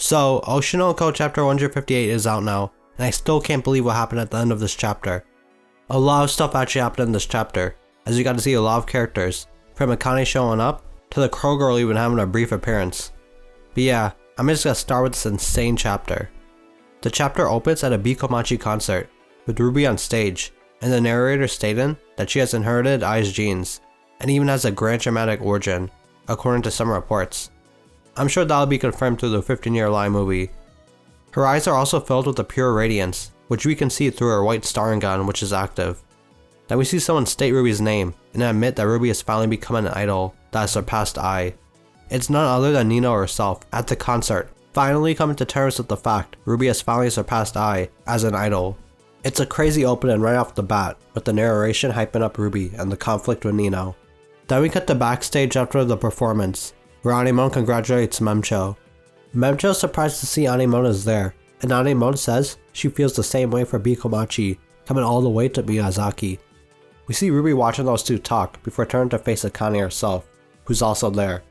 So, Oshi no Ko chapter 158 is out now, and I still can't believe what happened at the end of this chapter. A lot of stuff actually happened in this chapter, as you got to see a lot of characters, from Akane showing up, to the Crow Girl even having a brief appearance. But yeah, I'm just gonna start with this insane chapter. The chapter opens at a B-Komachi concert, with Ruby on stage, and the narrator stating that she has inherited Ai's genes, and even has a grand dramatic origin, according to some reports. I'm sure that'll be confirmed through the 15-year lie movie. Her eyes are also filled with a pure radiance, which we can see through her white starring gun, which is active. Then we see someone state Ruby's name and admit that Ruby has finally become an idol that has surpassed Ai. It's none other than Nino herself at the concert, finally coming to terms with the fact Ruby has finally surpassed Ai as an idol. It's a crazy opening right off the bat, with the narration hyping up Ruby and the conflict with Nino. Then we cut to backstage after the performance, where Anemone congratulates Memcho. Memcho is surprised to see Anemone is there, and Anemone says she feels the same way for B-Komachi, coming all the way to Miyazaki. We see Ruby watching those two talk before turning to face Akane herself, who's also there.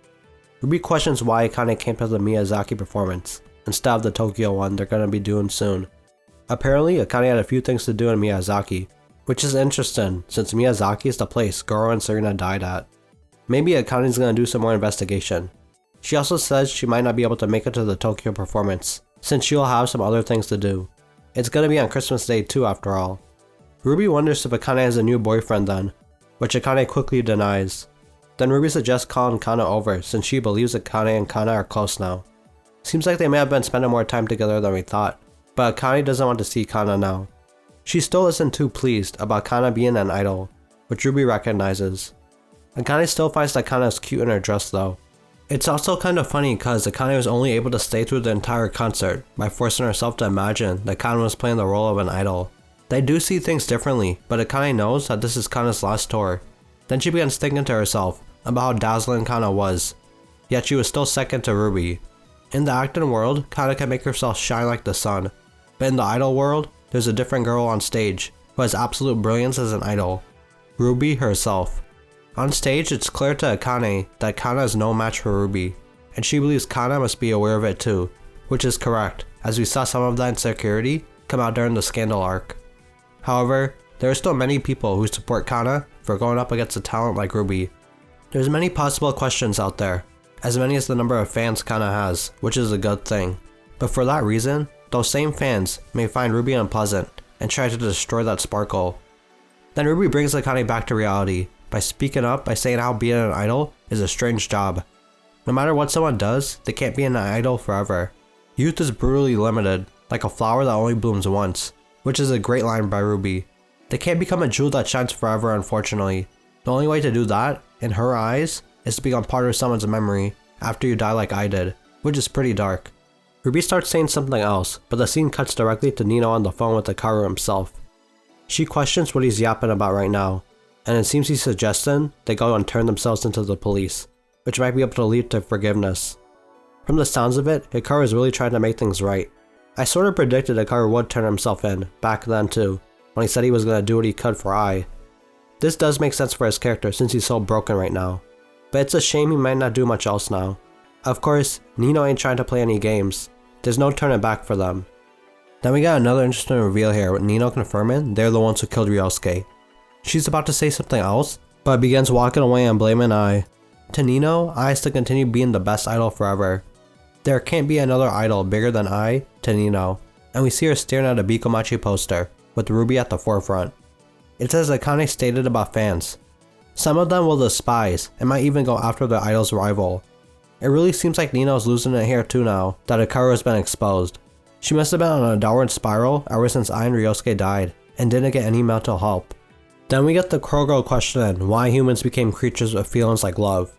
Ruby questions why Akane came to the Miyazaki performance, instead of the Tokyo one they're gonna be doing soon. Apparently, Akane had a few things to do in Miyazaki, which is interesting since Miyazaki is the place Goro and Serena died at. Maybe Akane's gonna do some more investigation. She also says she might not be able to make it to the Tokyo performance, since she'll have some other things to do. It's gonna be on Christmas Day too after all. Ruby wonders if Akane has a new boyfriend then, which Akane quickly denies. Then Ruby suggests calling Kana over since she believes Akane and Kana are close now. Seems like they may have been spending more time together than we thought, but Akane doesn't want to see Kana now. She still isn't too pleased about Kana being an idol, which Ruby recognizes. Akane still finds that Kana is cute in her dress though. It's also kind of funny because Akane was only able to stay through the entire concert by forcing herself to imagine that Kana was playing the role of an idol. They do see things differently, but Akane knows that this is Kana's last tour. Then she begins thinking to herself about how dazzling Kana was, yet she was still second to Ruby. In the acting world, Kana can make herself shine like the sun, but in the idol world, there's a different girl on stage who has absolute brilliance as an idol, Ruby herself. On stage, it's clear to Akane that Kana is no match for Ruby, and she believes Kana must be aware of it too, which is correct, as we saw some of that insecurity come out during the scandal arc. However, there are still many people who support Kana for going up against a talent like Ruby. There's many possible questions out there, as many as the number of fans Kana has, which is a good thing. But for that reason, those same fans may find Ruby unpleasant and try to destroy that sparkle. Then Ruby brings Akane back to reality by speaking up by saying how being an idol is a strange job. No matter what someone does, they can't be an idol forever. Youth is brutally limited, like a flower that only blooms once, which is a great line by Ruby. They can't become a jewel that shines forever, unfortunately. The only way to do that, in her eyes, is to become part of someone's memory after you die like I did, which is pretty dark. Ruby starts saying something else, but the scene cuts directly to Nino on the phone with Hikaru himself. She questions what he's yapping about right now, and it seems he's suggesting they go and turn themselves into the police, which might be able to lead to forgiveness. From the sounds of it, Hikaru is really trying to make things right. I sort of predicted Hikaru would turn himself in, back then too, when he said he was going to do what he could for Ai. This does make sense for his character since he's so broken right now, but it's a shame he might not do much else now. Of course, Nino ain't trying to play any games. There's no turning back for them. Then we got another interesting reveal here with Nino confirming they're the ones who killed Ryosuke. She's about to say something else, but begins walking away and blaming Ai. To Nino, Ai has to continue being the best idol forever. There can't be another idol bigger than Ai to Nino, and we see her staring at a B-Komachi poster, with Ruby at the forefront. It says Akane stated about fans. Some of them will despise, and might even go after their idol's rival. It really seems like Nino's losing it here too now that Hikaru has been exposed. She must have been on a downward spiral ever since Ai and Ryosuke died, and didn't get any mental help. Then we get the Crow Girl questioning why humans became creatures with feelings like love.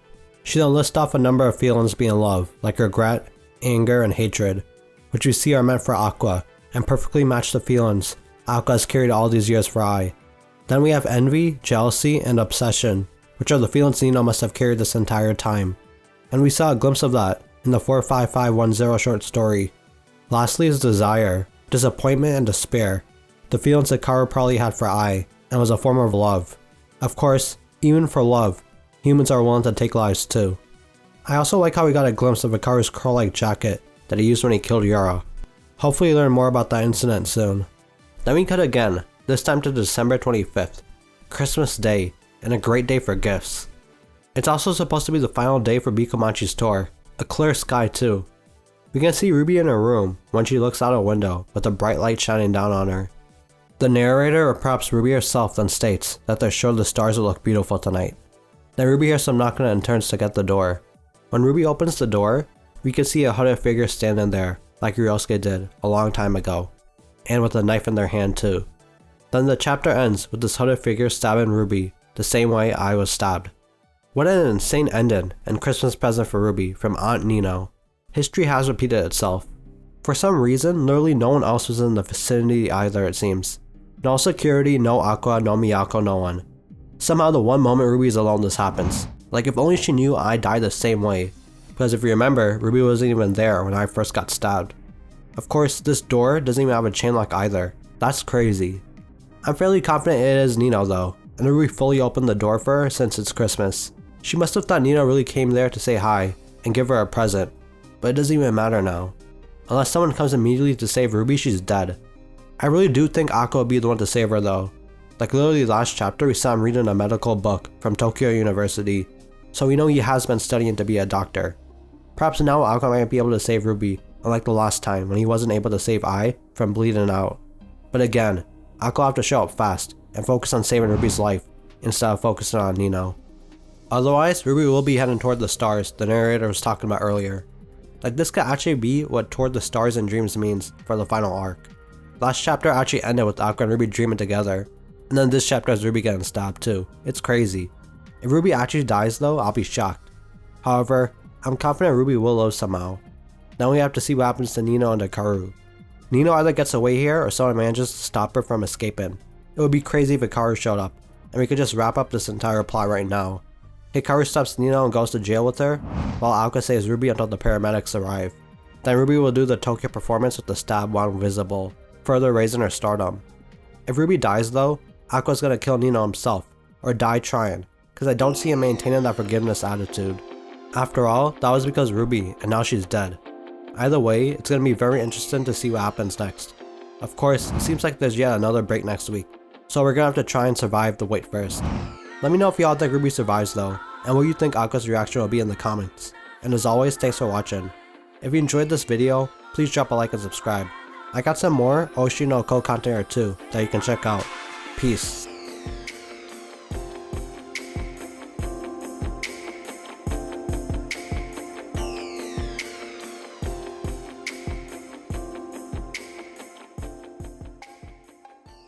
She then lists off a number of feelings being love, like regret, anger, and hatred, which we see are meant for Aqua, and perfectly match the feelings Aqua has carried all these years for Ai. Then we have envy, jealousy, and obsession, which are the feelings Nino must have carried this entire time. And we saw a glimpse of that in the 45510 short story. Lastly is desire, disappointment, and despair, the feelings Hikaru probably had for Ai, and was a form of love. Of course, even for love, humans are willing to take lives too. I also like how we got a glimpse of Hikaru's curl-like jacket that he used when he killed Yura. Hopefully learn more about that incident soon. Then we cut again, this time to December 25th, Christmas Day, and a great day for gifts. It's also supposed to be the final day for B-Komachi's tour, a clear sky too. We can see Ruby in her room when she looks out a window with a bright light shining down on her. The narrator, or perhaps Ruby herself, then states that they're sure the stars will look beautiful tonight. Then Ruby hears some knocking and turns to get the door. When Ruby opens the door, we can see a hooded figure standing there, like Ryosuke did a long time ago, and with a knife in their hand too. Then the chapter ends with this hooded figure stabbing Ruby the same way I was stabbed. What an insane ending and Christmas present for Ruby from Aunt Nino. History has repeated itself. For some reason, literally no one else was in the vicinity either, it seems. No security, no Aqua, no Miyako, no one. Somehow the one moment Ruby is alone this happens. Like if only she knew I died the same way. Because if you remember, Ruby wasn't even there when I first got stabbed. Of course, this door doesn't even have a chain lock either. That's crazy. I'm fairly confident it is Nino though, and Ruby fully opened the door for her since it's Christmas. She must have thought Nino really came there to say hi and give her a present, but it doesn't even matter now. Unless someone comes immediately to save Ruby, she's dead. I really do think Aqua will be the one to save her though. Like literally last chapter we saw him reading a medical book from Tokyo University, so we know he has been studying to be a doctor. Perhaps now Aqua might be able to save Ruby, unlike the last time when he wasn't able to save Ai from bleeding out. But again, Aqua will have to show up fast and focus on saving Ruby's life instead of focusing on Nino. Otherwise, Ruby will be heading toward the stars the narrator was talking about earlier. Like this could actually be what toward the stars and dreams means for the final arc. Last chapter actually ended with Aqua and Ruby dreaming together, and then this chapter has Ruby getting stabbed too. It's crazy. If Ruby actually dies though, I'll be shocked. However, I'm confident Ruby will live somehow. Now we have to see what happens to Nino and Hikaru. Nino either gets away here or someone manages to stop her from escaping. It would be crazy if Hikaru showed up, and we could just wrap up this entire plot right now. Hikaru stops Nino and goes to jail with her, while Aqua saves Ruby until the paramedics arrive. Then Ruby will do the Tokyo performance with the stab while invisible, further raising her stardom. If Ruby dies though, Aqua's gonna kill Nino himself, or die trying, because I don't see him maintaining that forgiveness attitude. After all, that was because Ruby, and now she's dead. Either way, it's gonna be very interesting to see what happens next. Of course, it seems like there's yet another break next week, so we're gonna have to try and survive the wait first. Let me know if y'all think Ruby survives though, and what you think Aqua's reaction will be in the comments. And as always, thanks for watching. If you enjoyed this video, please drop a like and subscribe. I got some more Oshi no Ko content here too that you can check out. Peace.